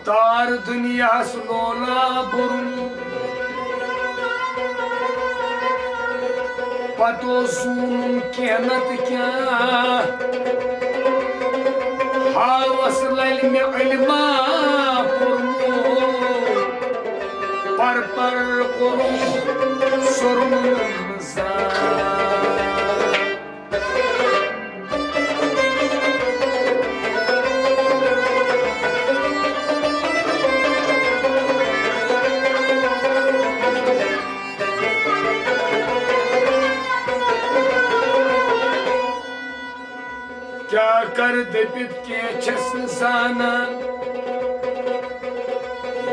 तार दुनिया लोला बुरम पतो सून कहनत क्या हावस लल में इल्मा पर करूं सुरम क्या कर दबित के छस साना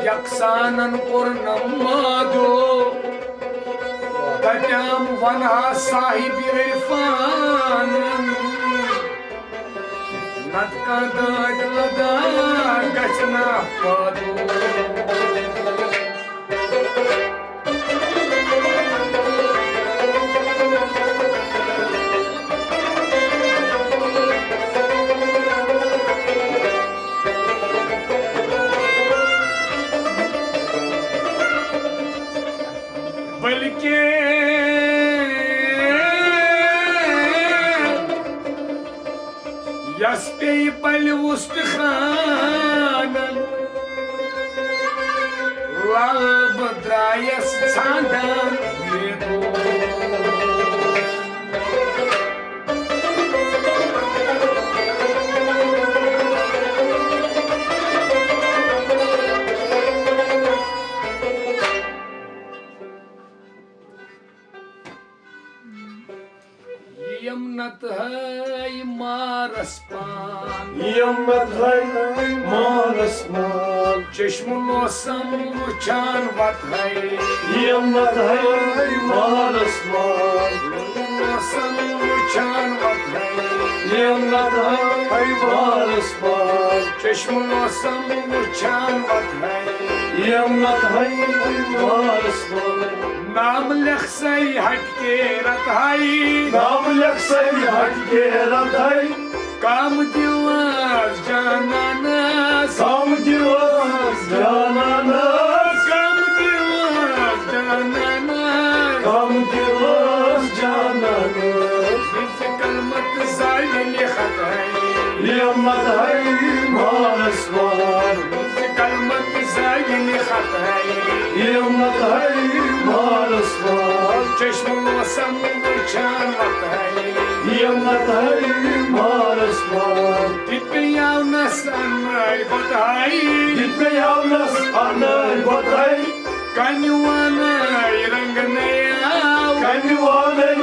यकसानन पुर नमादो तट्याम वना साहिब इरफान नटका दाद लगा गचना पादो बल्कि यस पे पल उस्त खानन लाल बद्रायस छांदन यमनत है मारस पान यमनत है मारस मान चश्मो समचान वत है यमनत है मारस मान समचान वत है यमनत है मारस मान चश्मो समचान वत है यमनत है मारस मान नाम लिख सही हट के रताई नाम लिख सही हट के रताई काम दिवस जानानस काम दिवस जानानस काम दिवस जानानस काम दिवस जानानस कलमत साई लिखत है यमनत है मारस मान कलमत साई लिखत है यमनत है मारस मान चश्मो समचान वत है यमनत है मारस मान दिव्यावनस अन्नय बताई दिव्यावनस अन्नय बताई कन्युवानय रंग नयाव कन्युवानय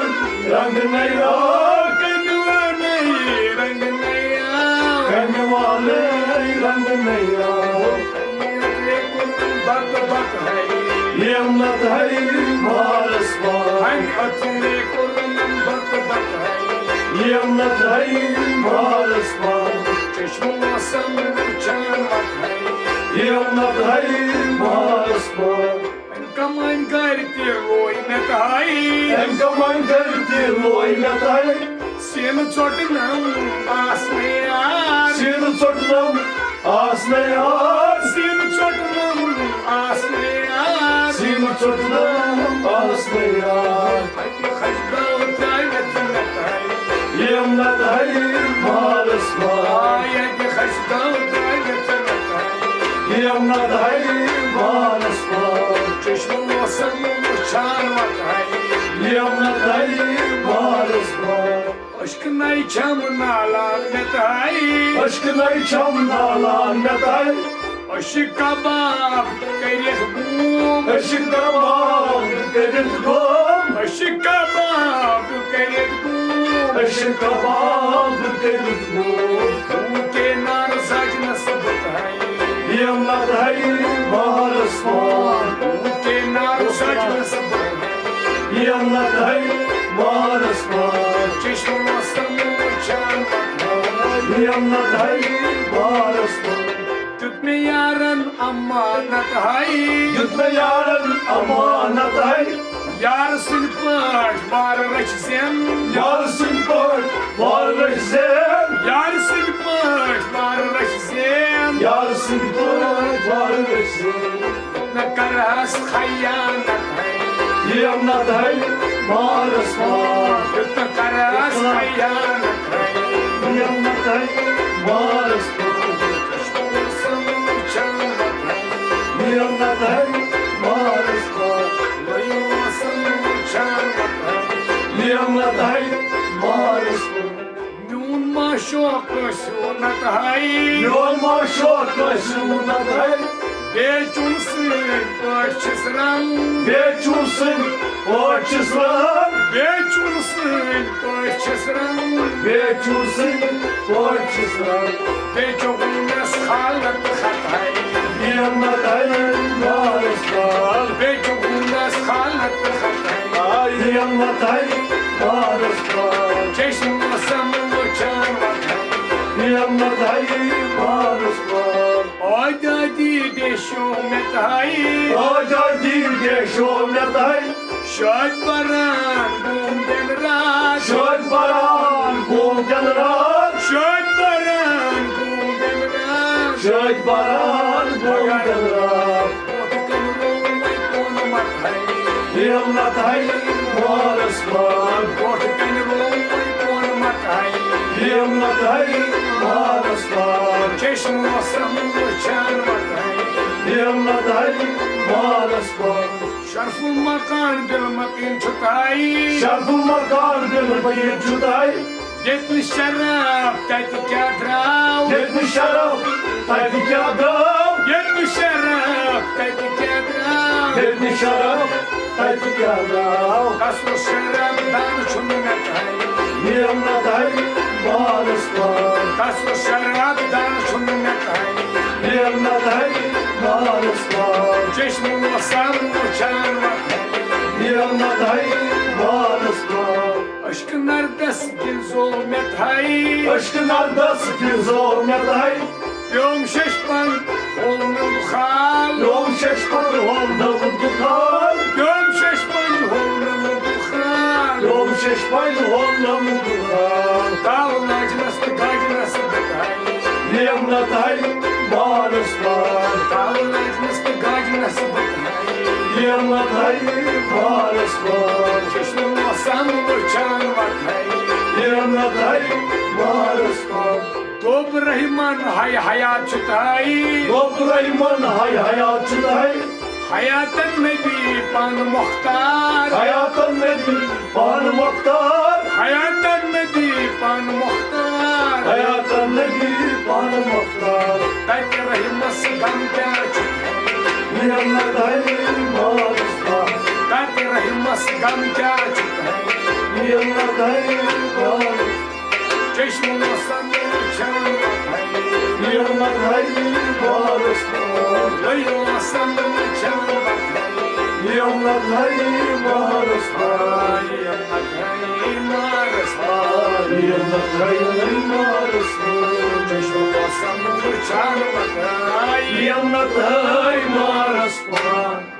रंग नयाव कन्युवानय रंग नयाव कन्युवानय रंग नयाव बत बत है यमनत है मारस मान अतने कुलम बत बत है यमनत है मारस मान चश्मो समचान वत है यमनत है मारस मान कमान करते रोई न ताई कमान करते रोई न ताई सिन चोटनम आसने यार सिन चोटनम आसने यार सिन चोटनम आसने यार सिन चोटनम आसने यार खजगाव तायत न ताई यमनत है मारस मान खजगाव तायत न ताई यमनत है मारस मान चश्मो समचान वत है यमनत है मारस मान अश्क नई छम नाला न ताई अश्क नई छम नाला न ताई अश्क कबाब करित बूम अश्क कबाब करित बूम अश्क कबाब करित बूम अश्क कबाब करित बूम के नार सजन सबत है यमनत है मारस मान के नार सजन सबत है यमनत है मारस मान चश्मो समचान वत है यमनत है मारस मान तुत में यारन अमानत है युद्ध में यारन अमानत है यार सुन पाठ बार रच ज़ेन यार सुन पाठ बार रच ज़ेन यार सुन पाठ बार रच ज़ेन Yarsın varırsın न करहस खयानत है Hiyanat hay Maras var न करहस खयानत है Hiyanat hay Maras var समझानत है Hiyanat hay Maras var वही समझानत है Hiyanat hay Maras var न्यून माशोक सोनत है Yol maşok kaşınat hay बेचुन से पक्षस रंग Beçursun Orçıslan बेचुन से पक्षस रंग Beçursun Orçıslan बेचो गुनस खालत खत है Hiyanat hay Maras var बेचो गुनस खालत खत है Hiyanat hay Maras var चश्म मौसम चावत है Hiyanat hay Maras var आजादी देशों में ताई Hoca dilde şomlet hay शाद बरान बूम दिन रात Şöt baran kum canran शाद बरान बूम दिन रात Şöt baran kum canran कौन मत है Hiyanat hay Maras var vote कन कौन मत है Hiyanat hay Maras var चश्म मौसम चान मत है Hiyanat hay Maras var शर्फ मकान दिल मकीन छुटाई Şarfı makar bir bayır çutay जितनी शराब तक क्या द्राव Yetmiş şaraf tayfik adam जितनी शराब तक क्या द्राव Yetmiş şaraf tayfik adam कसो शराब दान छुनत है Hiyanat hay Maras var कसो शराब दान छुनत है Hiyanat hay Maras var चश्म मौसम चान मत है Hiyanat hay Maras var अश्क नरदस गिंजो में Thai Aşkın ardası ki zormet hay Yom şeşpan olmul khal Yol şeşpan oldu mutukal Yom şeşpan olmul khal Yol şeşpan oldu mutukal Dağlacınız tıkacınız tıkay Hiyanat hay Maras var Dağlacınız tıkacınız tıkay Hiyanat hay Maras var Çeşme masam uçan vakay Hiyanat hay Maras var Dob Rahman hay hayat çutay Dobrayman hay hayatçı hay Hayatın nebi pan muhtar Hayatın nebi Banu Muhtar Hayatın nebi pan muhtar Hayatın nebi Banu Muhtar Tak rahmas gam kya çutay Hiyanat hay Maras var Tak rahmas gam kya çutay Hiyanat hay Maras Çeşme masam uçan vakay Hiyanat hay Maras var Vay masam uçan vakay Hiyanat hay Maras var Yanat hay maras var Hiyanat hay Maras var Çeşme masam uçan vakay Hiyanat hay Maras var